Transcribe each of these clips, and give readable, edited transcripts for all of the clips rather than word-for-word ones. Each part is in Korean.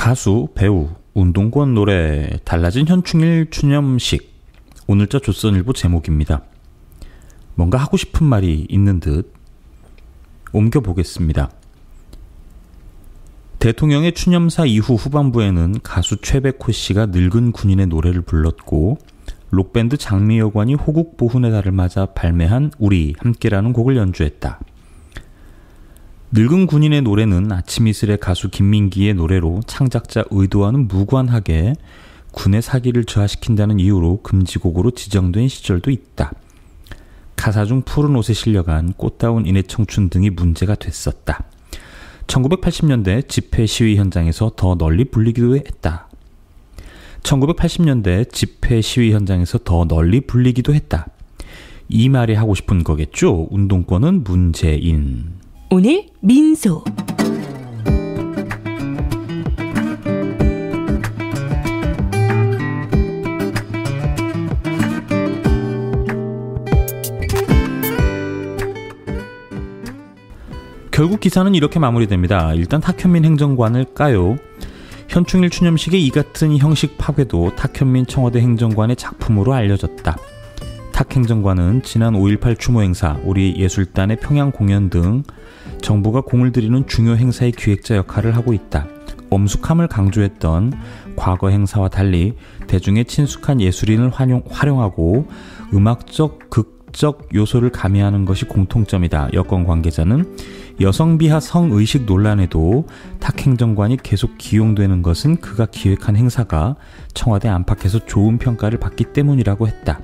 가수, 배우, 운동권 노래, 달라진 현충일 추념식. 오늘자 조선일보 제목입니다. 뭔가 하고 싶은 말이 있는 듯 옮겨보겠습니다. 대통령의 추념사 이후 후반부에는 가수 최백호 씨가 늙은 군인의 노래를 불렀고, 록밴드 장미여관이 호국 보훈의 달을 맞아 발매한 우리 함께라는 곡을 연주했다. 늙은 군인의 노래는 아침 이슬의 가수 김민기의 노래로 창작자 의도와는 무관하게 군의 사기를 저하시킨다는 이유로 금지곡으로 지정된 시절도 있다. 가사 중 푸른 옷에 실려간 꽃다운 인의 청춘 등이 문제가 됐었다. 1980년대 집회 시위 현장에서 더 널리 불리기도 했다. 1980년대 집회 시위 현장에서 더 널리 불리기도 했다. 이 말이 하고 싶은 거겠죠? 운동권은 문재인. 오늘 민소. 결국 기사는 이렇게 마무리됩니다. 일단 탁현민 행정관을 까요. 현충일 추념식의 이 같은 형식 파괴도 탁현민 청와대 행정관의 작품으로 알려졌다. 탁 행정관은 지난 5.18 추모 행사, 우리 예술단의 평양 공연 등 정부가 공을 들이는 중요 행사의 기획자 역할을 하고 있다. 엄숙함을 강조했던 과거 행사와 달리 대중의 친숙한 예술인을 활용하고 음악적, 극적 요소를 가미하는 것이 공통점이다. 여권 관계자는 여성 비하 성의식 논란에도 탁 행정관이 계속 기용되는 것은 그가 기획한 행사가 청와대 안팎에서 좋은 평가를 받기 때문이라고 했다.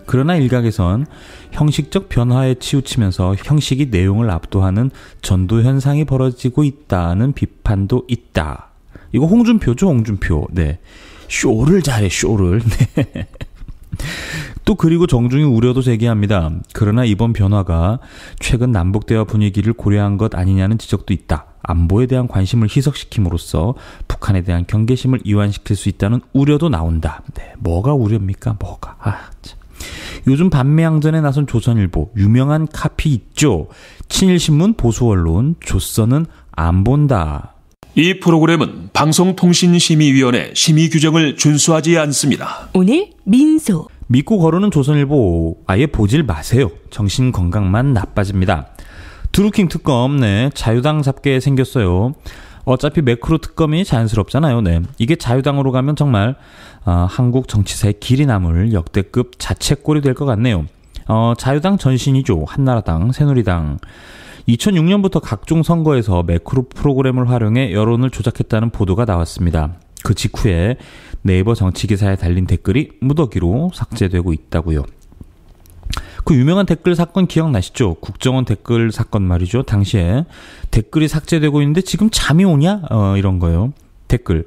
그러나 일각에선 형식적 변화에 치우치면서 형식이 내용을 압도하는 전도 현상이 벌어지고 있다는 비판도 있다. 이거 홍준표죠, 홍준표. 네. 쇼를 잘해, 쇼를. 네. 또 그리고 정중히 우려도 제기합니다. 그러나 이번 변화가 최근 남북대화 분위기를 고려한 것 아니냐는 지적도 있다. 안보에 대한 관심을 희석시킴으로써 북한에 대한 경계심을 이완시킬 수 있다는 우려도 나온다. 네. 뭐가 우려입니까? 뭐가. 참. 요즘 반매양전에 나선 조선일보, 유명한 카피 있죠? 친일신문 보수언론, 조선은 안 본다. 이 프로그램은 방송통신심의위원회 심의 규정을 준수하지 않습니다. 오늘 민소. 믿고 거르는 조선일보 아예 보질 마세요. 정신건강만 나빠집니다. 드루킹 특검, 네, 자유당 잡게 생겼어요. 어차피 매크로 특검이 자연스럽잖아요. 네, 이게 자유당으로 가면 정말 한국 정치사의 길이 남을 역대급 자책골이 될 것 같네요. 자유당 전신이죠. 한나라당, 새누리당. 2006년부터 각종 선거에서 매크로 프로그램을 활용해 여론을 조작했다는 보도가 나왔습니다. 그 직후에 네이버 정치기사에 달린 댓글이 무더기로 삭제되고 있다고요. 그 유명한 댓글 사건 기억나시죠? 국정원 댓글 사건 말이죠. 당시에 댓글이 삭제되고 있는데 지금 잠이 오냐? 이런 거요. 댓글.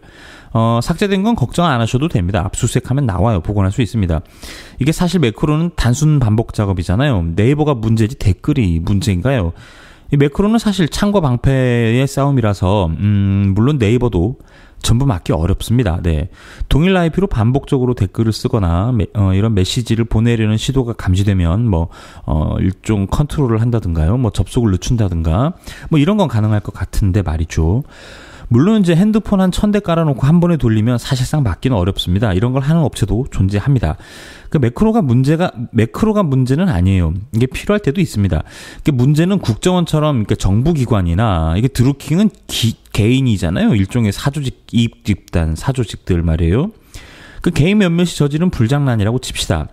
삭제된 건 걱정 안 하셔도 됩니다. 압수수색하면 나와요. 복원할 수 있습니다. 이게 사실 매크로는 단순 반복 작업이잖아요. 네이버가 문제지 댓글이 문제인가요? 이 매크로는 사실 창과 방패의 싸움이라서 물론 네이버도 전부 맞기 어렵습니다. 네. 동일 IP로 반복적으로 댓글을 쓰거나 이런 메시지를 보내려는 시도가 감지되면 일종 컨트롤을 한다든가요. 접속을 늦춘다든가 이런 건 가능할 것 같은데 말이죠. 물론 이제 핸드폰 한 1000대 깔아놓고 한 번에 돌리면 사실상 막기는 어렵습니다. 이런 걸 하는 업체도 존재합니다. 그 매크로가 문제는 아니에요. 이게 필요할 때도 있습니다. 문제는 국정원처럼 정부기관이나 이게 드루킹은 개인이잖아요. 일종의 사조직, 이익집단, 사조직들 말이에요. 그 개인 몇몇이 저지른 불장난이라고 칩시다.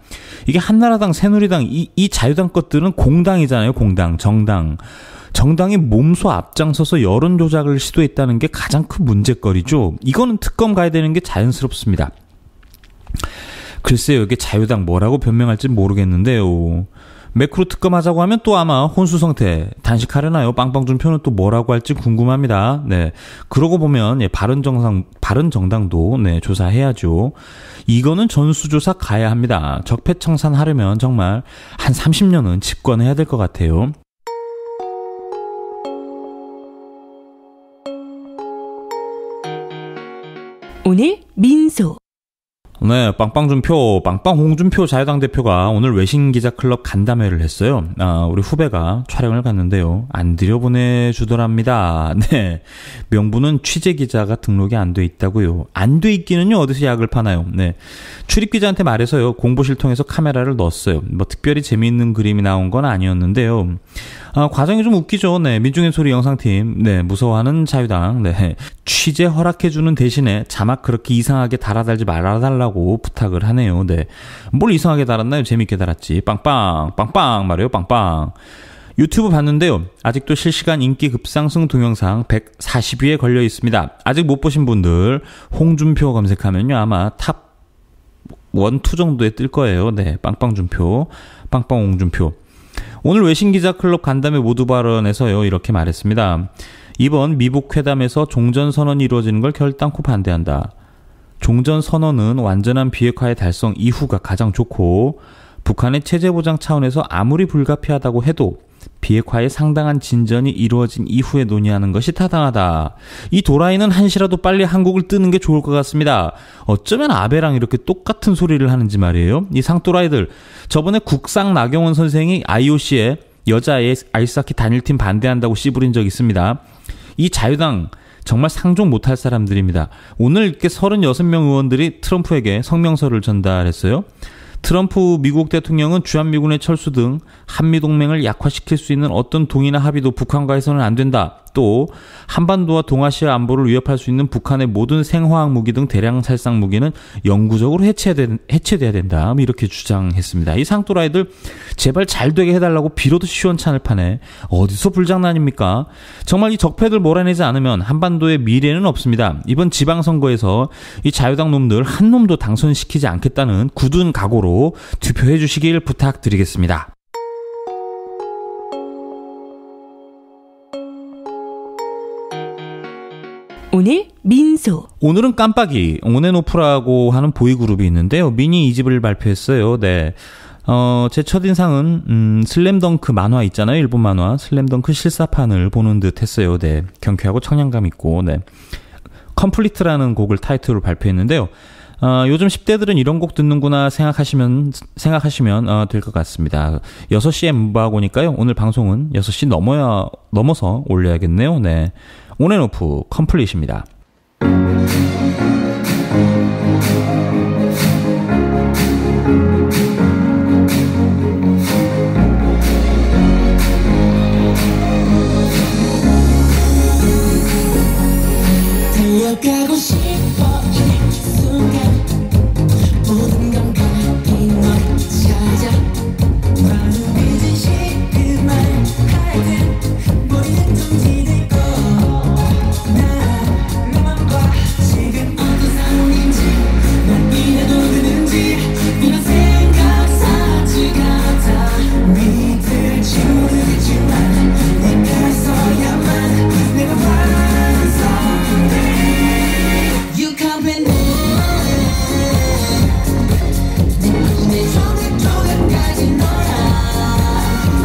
이게 한나라당, 새누리당, 이 자유당 것들은 공당이잖아요. 공당, 정당. 정당이 몸소 앞장서서 여론 조작을 시도했다는 게 가장 큰 문제거리죠. 이거는 특검 가야 되는 게 자연스럽습니다. 글쎄요, 이게 자유당 뭐라고 변명할지 모르겠는데요. 매크로 특검 하자고 하면 또 아마 혼수 상태 단식하려나요? 빵빵준표는 또 뭐라고 할지 궁금합니다. 네, 그러고 보면 바른정당도 네, 조사해야죠. 이거는 전수조사 가야 합니다. 적폐청산하려면 정말 한 30년은 집권해야 될 것 같아요. 오늘 민소. 네, 빵빵준표, 빵빵홍준표 자유당 대표가 오늘 외신기자클럽 간담회를 했어요. 우리 후배가 촬영을 갔는데요. 안 들여보내주더랍니다. 네, 명분은 취재기자가 등록이 안 돼 있다고요. 안 돼 있기는요, 어디서 약을 파나요? 네, 출입기자한테 말해서요, 공보실 통해서 카메라를 넣었어요. 뭐 특별히 재미있는 그림이 나온 건 아니었는데요. 과정이 좀 웃기죠. 네, 민중의 소리 영상팀, 네, 무서워하는 자유당, 네, 취재 허락해주는 대신에 자막 그렇게 이상하게 달아달지 말아달라고 부탁을 하네요. 네, 뭘 이상하게 달았나요? 재밌게 달았지. 빵빵, 빵빵 말이에요. 빵빵. 유튜브 봤는데요. 아직도 실시간 인기 급상승 동영상 140위에 걸려 있습니다. 아직 못 보신 분들 홍준표 검색하면요, 아마 탑 1, 2 정도에 뜰 거예요. 네, 빵빵준표, 빵빵홍준표. 오늘 외신기자클럽 간담회 모두 발언에서요, 이렇게 말했습니다. 이번 미북 회담에서 종전선언이 이루어지는 걸 결단코 반대한다. 종전선언은 완전한 비핵화의 달성 이후가 가장 좋고, 북한의 체제보장 차원에서 아무리 불가피하다고 해도 비핵화에 상당한 진전이 이루어진 이후에 논의하는 것이 타당하다. 이 도라이는 한시라도 빨리 한국을 뜨는 게 좋을 것 같습니다. 어쩌면 아베랑 이렇게 똑같은 소리를 하는지 말이에요. 이 상또라이들. 저번에 국상 나경원 선생이 IOC에 여자 아이스하키 단일팀 반대한다고 씨부린 적 있습니다. 이 자유당 정말 상종 못할 사람들입니다. 오늘 이렇게 36명 의원들이 트럼프에게 성명서를 전달했어요. 트럼프 미국 대통령은 주한미군의 철수 등 한미동맹을 약화시킬 수 있는 어떤 동의나 합의도 북한과 해서는 안 된다. 또 한반도와 동아시아 안보를 위협할 수 있는 북한의 모든 생화학 무기 등 대량 살상 무기는 영구적으로 해체돼야 된다. 이렇게 주장했습니다. 이 상또라이들 제발 잘 되게 해달라고 빌어도 시원찮을 판에 어디서 불장난입니까? 정말 이 적폐들 몰아내지 않으면 한반도의 미래는 없습니다. 이번 지방선거에서 이 자유당 놈들 한 놈도 당선시키지 않겠다는 굳은 각오로 투표해 주시길 부탁드리겠습니다. 오늘 민소. 오늘은 깜빡이 온앤오프라고 하는 보이그룹이 있는데요. 미니 2집을 발표했어요. 네. 제 첫인상은 슬램덩크 만화 있잖아요. 일본 만화 슬램덩크 실사판을 보는 듯 했어요. 네. 경쾌하고 청량감 있고, 네. 컴플리트라는 곡을 타이틀로 발표했는데요. 요즘 10대들은 이런 곡 듣는구나 생각하시면 될 것 같습니다. 6시에 문바고니까요. 오늘 방송은 6시 넘어서 올려야겠네요. 네. 온앤오프 컴플릿입니다. 달려가고 싶어 이 순간 모든 건 가히 널 찾아 많은 잊으시 그 말 할 듯 머리는 둥지들고 나만 봐 지금 어떤 상황인지 난 이래도 되는지 이런 생각 사지 같아 믿을지 모르겠지만 내가 있어야만 내가 완성돼. You come with me. 내 손을 조각까지 너야.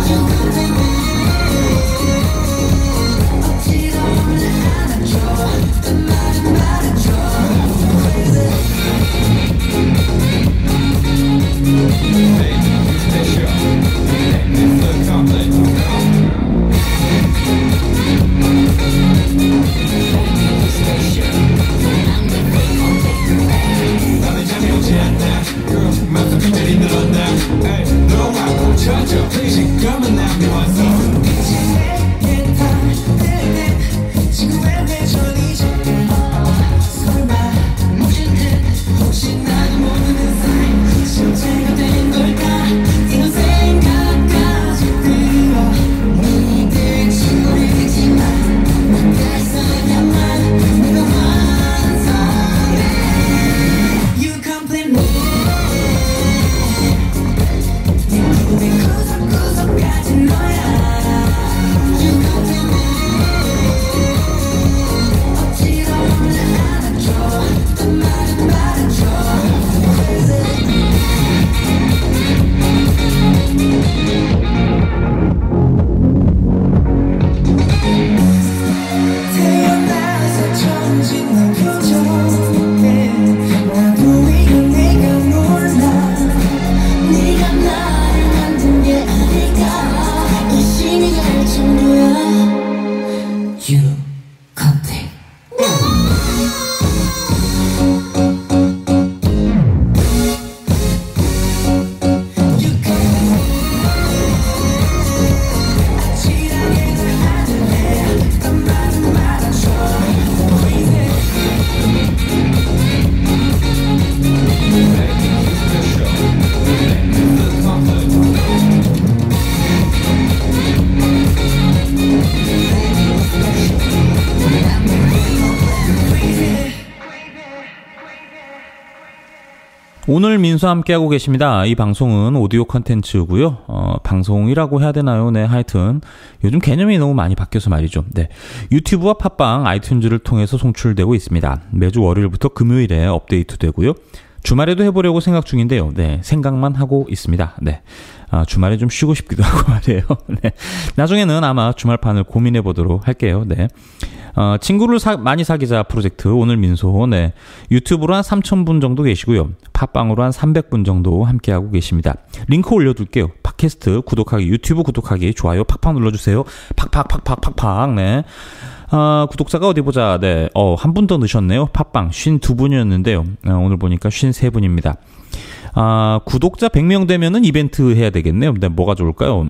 You come with me. 억지로 안아줘. 그 말은 말아줘. 태어나서 처음 짓는 표정 나도 이런 내 오늘 민수 함께하고 계십니다. 이 방송은 오디오 컨텐츠고요. 방송이라고 해야 되나요? 네, 하여튼 요즘 개념이 너무 많이 바뀌어서 말이죠. 네, 유튜브와 팟빵, 아이튠즈를 통해서 송출되고 있습니다. 매주 월요일부터 금요일에 업데이트되고요. 주말에도 해보려고 생각 중인데요. 네, 생각만 하고 있습니다. 네, 주말에 좀 쉬고 싶기도 하고 말이에요. 네, 나중에는 아마 주말판을 고민해 보도록 할게요. 네. 친구를 많이 사귀자 프로젝트 오늘 민소. 네. 유튜브로 한 3,000분 정도 계시고요. 팟빵으로 한 300분 정도 함께하고 계십니다. 링크 올려둘게요. 팟캐스트 구독하기, 유튜브 구독하기, 좋아요 팍팍 눌러주세요. 팍팍팍팍팍팍. 네. 구독자가 어디 보자. 네. 한 분 더 넣으셨네요. 팟빵 52분이었는데요. 오늘 보니까 53분입니다. 구독자 100명 되면은 이벤트 해야 되겠네요. 네. 뭐가 좋을까요?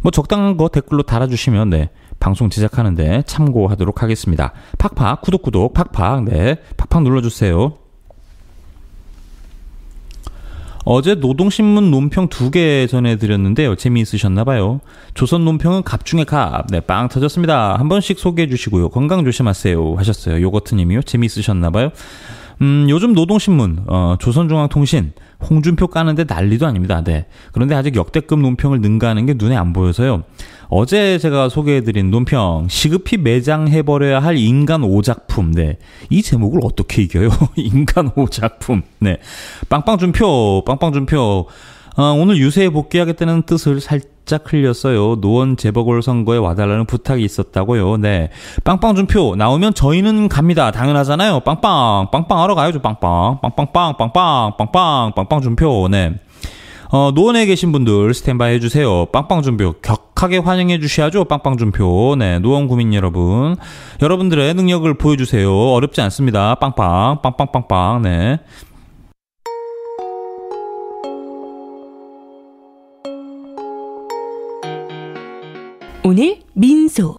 뭐 적당한 거 댓글로 달아주시면, 네. 방송 제작하는데 참고하도록 하겠습니다. 팍팍 구독 팍팍. 네, 팍팍 눌러주세요. 어제 노동신문 논평 2개 전해드렸는데요. 재미있으셨나봐요. 조선 논평은 갑 중에 갑. 네, 빵 터졌습니다. 한 번씩 소개해 주시고요. 건강 조심하세요 하셨어요. 요거트님이요. 재미있으셨나봐요. 요즘 노동신문, 조선중앙통신, 홍준표 까는데 난리도 아닙니다. 네. 그런데 아직 역대급 논평을 능가하는 게 눈에 안 보여서요. 어제 제가 소개해드린 논평, 시급히 매장해버려야 할 인간 오작품. 네. 이 제목을 어떻게 이겨요? 인간 오작품. 네. 빵빵준표. 오늘 유세에 복귀하겠다는 뜻을 살짝 흘렸어요. 노원 재보궐선거에 와달라는 부탁이 있었다고요. 네. 빵빵준표 나오면 저희는 갑니다. 당연하잖아요. 빵빵 하러 가야죠. 빵빵준표. 네. 노원에 계신 분들 스탠바이 해주세요. 빵빵준표 격하게 환영해 주셔야죠. 빵빵준표. 네. 노원 구민 여러분들의 능력을 보여주세요. 어렵지 않습니다. 빵빵. 네. 오늘 민소.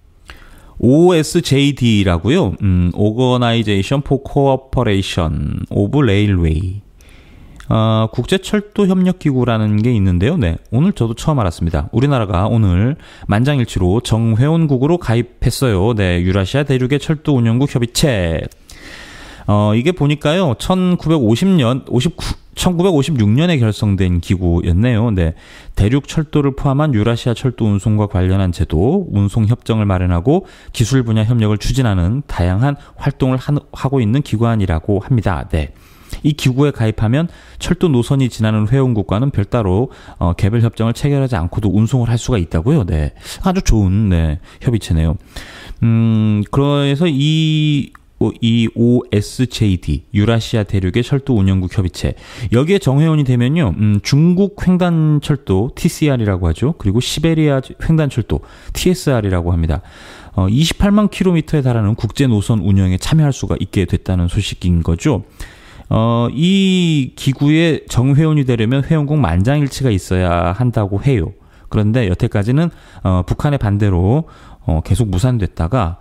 OSJD라고요. Organization for Cooperation of Railway. 국제철도협력기구라는 게 있는데요. 네, 오늘 저도 처음 알았습니다. 우리나라가 오늘 만장일치로 정회원국으로 가입했어요. 네, 유라시아 대륙의 철도 운영국 협의체. 이게 보니까요, 1956년에 결성된 기구였네요. 네. 대륙 철도를 포함한 유라시아 철도 운송과 관련한 제도, 운송 협정을 마련하고 기술 분야 협력을 추진하는 다양한 활동을 하고 있는 기관이라고 합니다. 네. 이 기구에 가입하면 철도 노선이 지나는 회원국과는 별도로 개별 협정을 체결하지 않고도 운송을 할 수가 있다고요. 네. 아주 좋은, 네, 협의체네요. 그래서 이 OSJD, 유라시아 대륙의 철도 운영국 협의체. 여기에 정회원이 되면요, 중국 횡단철도 TCR이라고 하죠. 그리고 시베리아 횡단철도 TSR이라고 합니다. 28만 킬로미터에 달하는 국제 노선 운영에 참여할 수가 있게 됐다는 소식인 거죠. 이 기구에 정회원이 되려면 회원국 만장일치가 있어야 한다고 해요. 그런데 여태까지는 북한의 반대로 계속 무산됐다가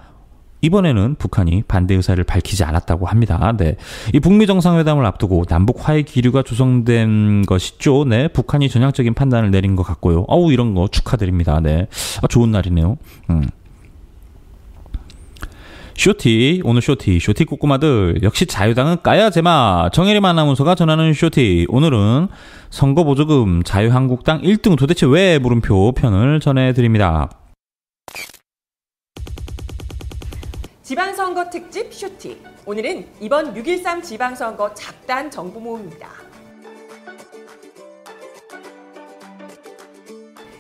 이번에는 북한이 반대 의사를 밝히지 않았다고 합니다. 네. 이 북미 정상회담을 앞두고 남북 화해 기류가 조성된 것이죠. 네. 북한이 전향적인 판단을 내린 것 같고요. 이런 거 축하드립니다. 네. 좋은 날이네요. 오늘 쇼티 꼬꼬마들. 역시 자유당은 까야 제마. 정혜림 아나운서가 전하는 쇼티. 오늘은 선거보조금 자유한국당 1등 도대체 왜 물음표 편을 전해드립니다. 지방선거 특집 쇼티. 오늘은 이번 6.13 지방선거 작단 정보 모음입니다.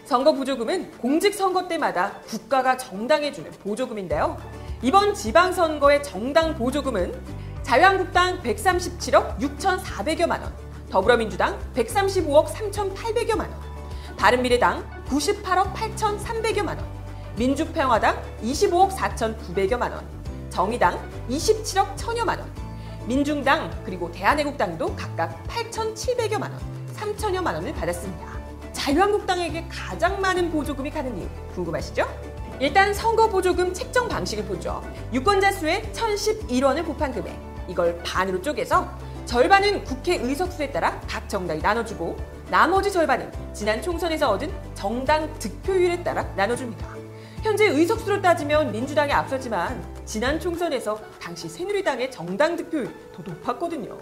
선거 보조금은 공직선거 때마다 국가가 정당에 주는 보조금인데요. 이번 지방선거의 정당 보조금은 자유한국당 137억 6,400여만 원, 더불어민주당 135억 3,800여만 원, 바른미래당 98억 8,300여만 원, 민주평화당 25억 4,900여만 원, 정의당 27억 1,000여만 원, 민중당 그리고 대한애국당도 각각 8,700여만 원, 3,000여만 원을 받았습니다. 자유한국당에게 가장 많은 보조금이 가는 이유 궁금하시죠? 일단 선거보조금 책정 방식을 보죠. 유권자 수의 1,011원을 곱한 금액, 이걸 반으로 쪼개서 절반은 국회 의석수에 따라 각 정당이 나눠주고 나머지 절반은 지난 총선에서 얻은 정당 득표율에 따라 나눠줍니다. 현재 의석수로 따지면 민주당이 앞서지만 지난 총선에서 당시 새누리당의 정당 득표율이 더 높았거든요.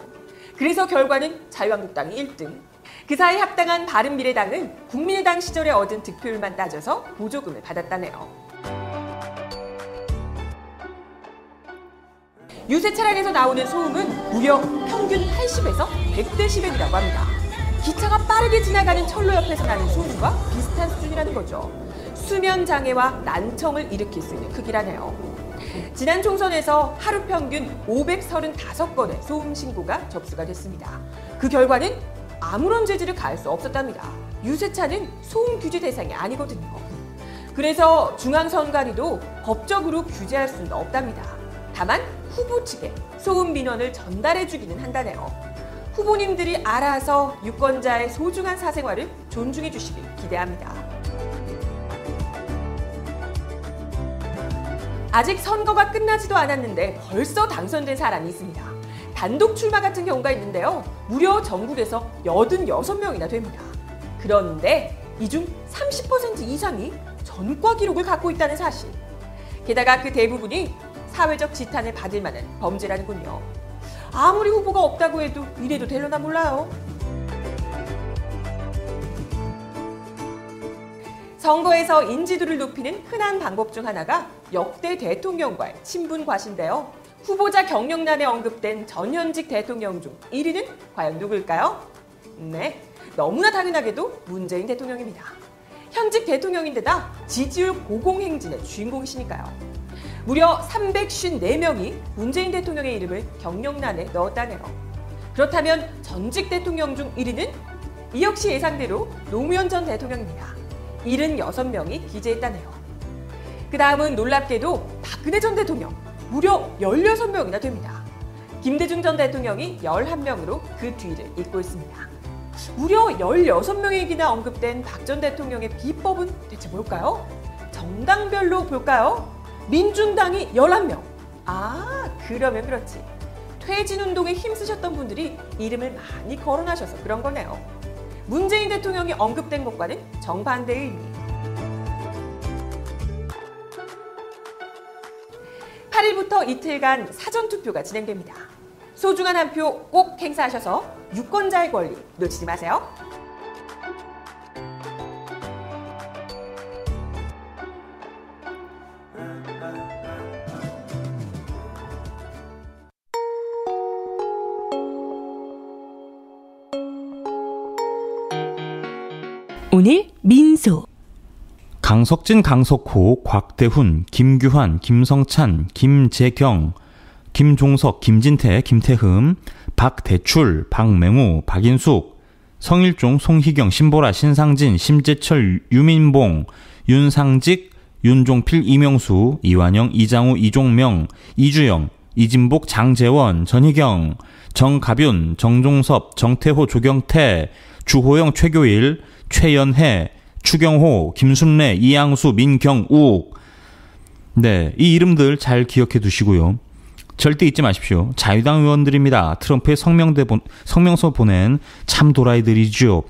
그래서 결과는 자유한국당이 1등. 그 사이 합당한 바른미래당은 국민의당 시절에 얻은 득표율만 따져서 보조금을 받았다네요. 유세 차량에서 나오는 소음은 무려 평균 80에서 100dB이라고 합니다. 기차가 빠르게 지나가는 철로 옆에서 나는 소음과 비슷한 수준이라는 거죠. 수면 장애와 난청을 일으킬 수 있는 크기라네요. 지난 총선에서 하루 평균 535건의 소음 신고가 접수가 됐습니다. 그 결과는 아무런 제지를 가할 수 없었답니다. 유세차는 소음 규제 대상이 아니거든요. 그래서 중앙선관위도 법적으로 규제할 수는 없답니다. 다만 후보 측에 소음 민원을 전달해주기는 한다네요. 후보님들이 알아서 유권자의 소중한 사생활을 존중해 주시길 기대합니다. 아직 선거가 끝나지도 않았는데 벌써 당선된 사람이 있습니다. 단독 출마 같은 경우가 있는데요. 무려 전국에서 86명이나 됩니다. 그런데 이 중 30% 이상이 전과 기록을 갖고 있다는 사실. 게다가 그 대부분이 사회적 지탄을 받을 만한 범죄라는군요. 아무리 후보가 없다고 해도 이래도 되려나 몰라요. 선거에서 인지도를 높이는 흔한 방법 중 하나가 역대 대통령과의 친분 과시인데요. 후보자 경력란에 언급된 전현직 대통령 중 1위는 과연 누굴까요? 네, 너무나 당연하게도 문재인 대통령입니다. 현직 대통령인데다 지지율 고공행진의 주인공이시니까요. 무려 354명이 문재인 대통령의 이름을 경력란에 넣었다네요. 그렇다면 전직 대통령 중 1위는 이 역시 예상대로 노무현 전 대통령입니다. 76명이 기재했다네요. 그 다음은 놀랍게도 박근혜 전 대통령, 무려 16명이나 됩니다. 김대중 전 대통령이 11명으로 그 뒤를 잇고 있습니다. 무려 16명에게나 언급된 박 전 대통령의 비법은 대체 뭘까요? 정당별로 볼까요? 민중당이 11명. 아, 그러면 그렇지. 퇴진운동에 힘쓰셨던 분들이 이름을 많이 거론하셔서 그런 거네요. 문재인 대통령이 언급된 것과는 정반대의 의미. 8일부터 이틀간 사전투표가 진행됩니다. 소중한 한 표 꼭 행사하셔서 유권자의 권리 놓치지 마세요. 오늘 민소. 강석진, 강석호, 곽대훈, 김규환, 김성찬, 김재경, 김종석, 김진태, 김태흠, 박대출, 박맹우, 박인숙, 성일종, 송희경, 신보라, 신상진, 심재철, 유민봉, 윤상직, 윤종필, 이명수, 이완영, 이장우, 이종명, 이주영, 이진복, 장재원, 전희경, 정가윤, 정종섭, 정태호, 조경태, 주호영, 최교일, 최연혜, 추경호, 김순례, 이양수, 민경욱. 네, 이 이름들 잘 기억해 두시고요. 절대 잊지 마십시오. 자유당 의원들입니다. 트럼프의 성명서 보낸 참 도라이들이죠.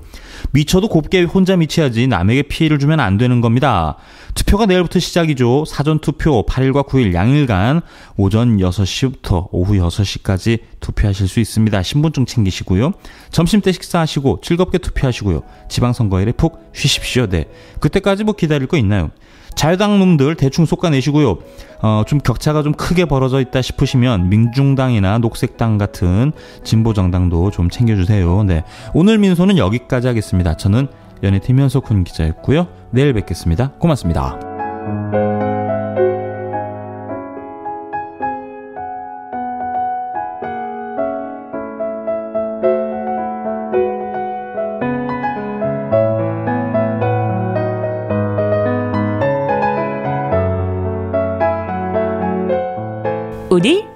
미쳐도 곱게 혼자 미쳐야지 남에게 피해를 주면 안 되는 겁니다. 투표가 내일부터 시작이죠. 사전투표 8일과 9일 양일간 오전 6시부터 오후 6시까지 투표하실 수 있습니다. 신분증 챙기시고요. 점심때 식사하시고 즐겁게 투표하시고요. 지방선거일에 푹 쉬십시오. 네, 그때까지 뭐 기다릴 거 있나요? 자유당 놈들 대충 솎아내시고요. 좀 격차가 좀 크게 벌어져 있다 싶으시면 민중당이나 녹색당 같은 진보정당도 좀 챙겨주세요. 네, 오늘 민소는 여기까지 하겠습니다. 저는 연예팀 현석훈 기자였고요. 내일 뵙겠습니다. 고맙습니다. 오늘